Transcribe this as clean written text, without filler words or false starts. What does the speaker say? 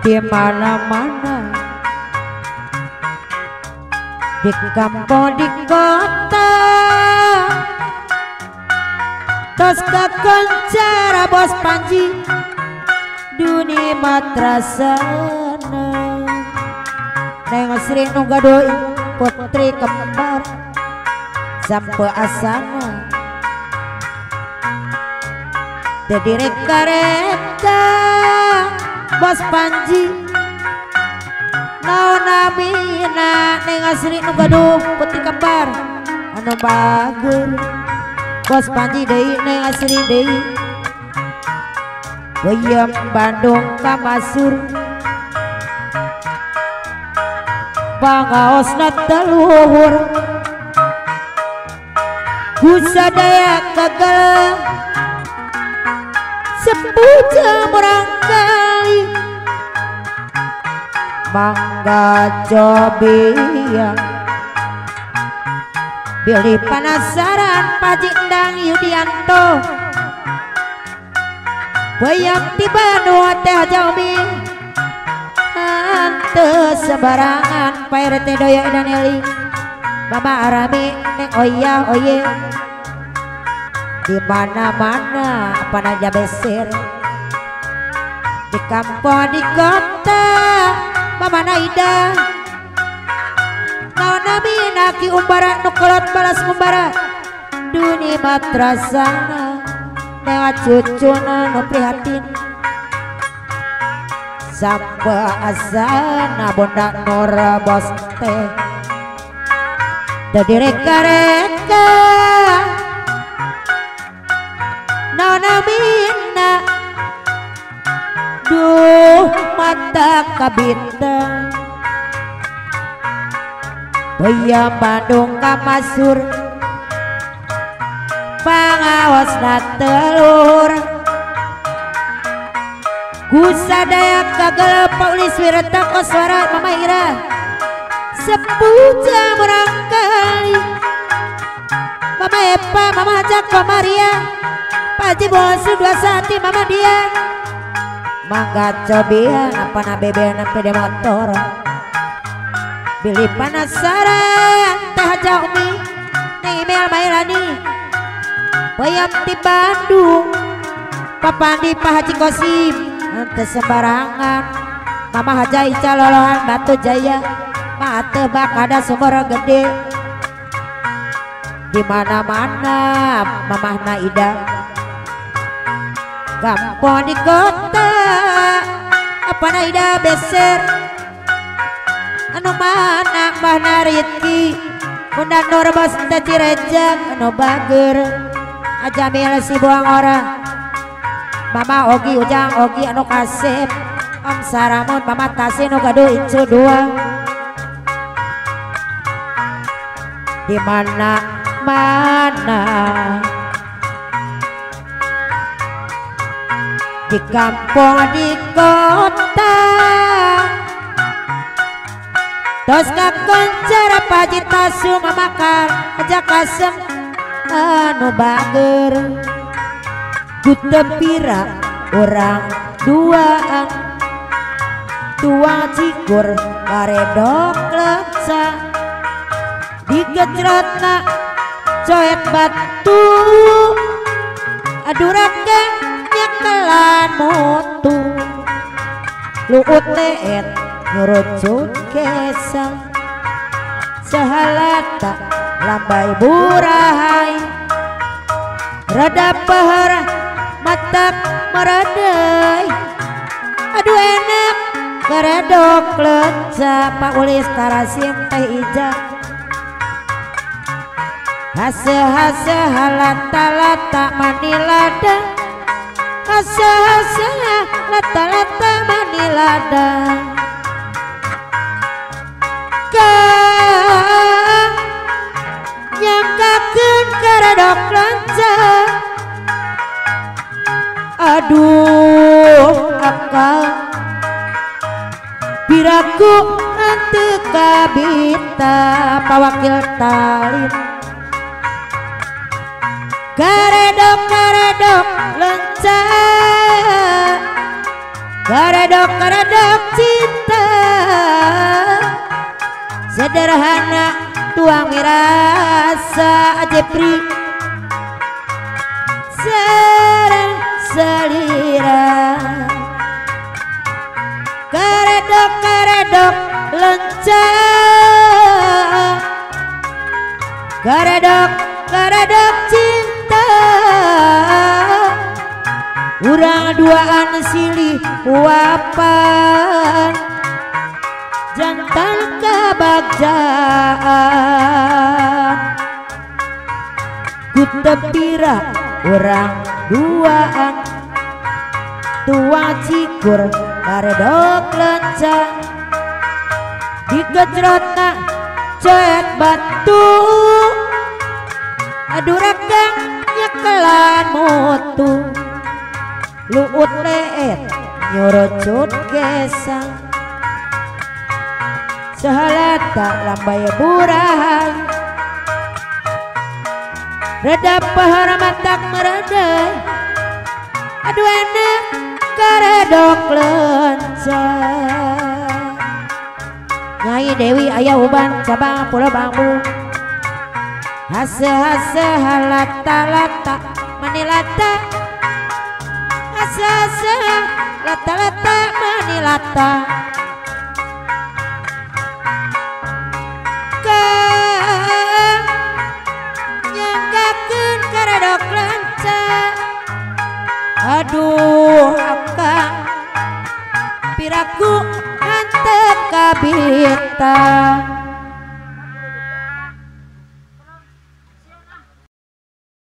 di mana-mana, di kampung di kota, tos kakoncara bos Panji dunia matrasana. Neng Sri Nugadoi putri kembar sampai asana jadi reka-reka bos Panji naon namina Neng Sri Nugadoi putri kembar anu bager bos Panji deui Neng Sri deui Wayam Bandung kamasur pangaosna teluhur kusadaya gagal sepuja merangkali mangga cobian pilih penasaran Pajindang Yudianto Wayam di Bandung teh Jaumi ante sebarangan Pak RT Doya dan Eli Mama Arami Neng Oya Oye di mana-mana apa aja beser di kampung di kota Mama Naida naon namina ki umbara nukolot balas umbara dunia matrasana lewat cucuna nu prihatin sampai asana bunda Nora bos teh jadi reka-reka nona mina duh mata kabintang Wayam Bandung kamasur pangaosna telur kusadaya kagel Paulis Wirata koswara Mama Ira sepuja merangkali Mama Epa Mama Hajak Mama Maria Paji Bosu dua sati Mama dia mangga cobian apa na bebena pede motor pilih penasaran teh Jaumi Neng email Mairani Wayam di Bandung Papandi Pak Haji Kosim ante sembarangan Mama Haja Ica Lolohan Batu Jaya mate bak ada sumber gede di mana-mana Mama Naida kampung di kota apa Naida beser anu mana Mbah Naritki Bunda Nur Bos Cirejang anu bager Ajamil si buang orang Mama Ogi Ujang Ogi anu kasep Om Saramun Mama Tasin Nugado Incu dua di mana-mana di kampung di kota tos kakoncara Paji Tasu mamakar aja kasem anu bager kutepira orang duaan tua cikur karedok leksa digejratna coet batu adurakan nyekelan mutu luut leet nyurucuk kesang sahalata lambai burahai rada pahar matak meradai aduh enak karedok leca Pak Ulis Tarasim teh ijak hase-hase halata-lata manilada hase-hase lata-lata manilada kang nyangkakeun karedok leca aduh akal biraku nanti kabita pawakil talin karedok lenca Karedok cinta sederhana tuang mirasa Jepri serang selira karedok lencang karedok cinta urang duaan silih wapan jantan kebagjaan ku tepira urang duaan tua cikur karedok lencang digejrotna cet batu aduh regang nyekelan mutu luut leet nyorocut gesang sahalata lambai burahan reda pahara matak meredai aduh enak karedok lencang Nyai Dewi aya uban cabang pulau bambu hase halata manilata hase lata manilata kang nyanggakeun karedok lencang aduh akang piraku hanteu kabita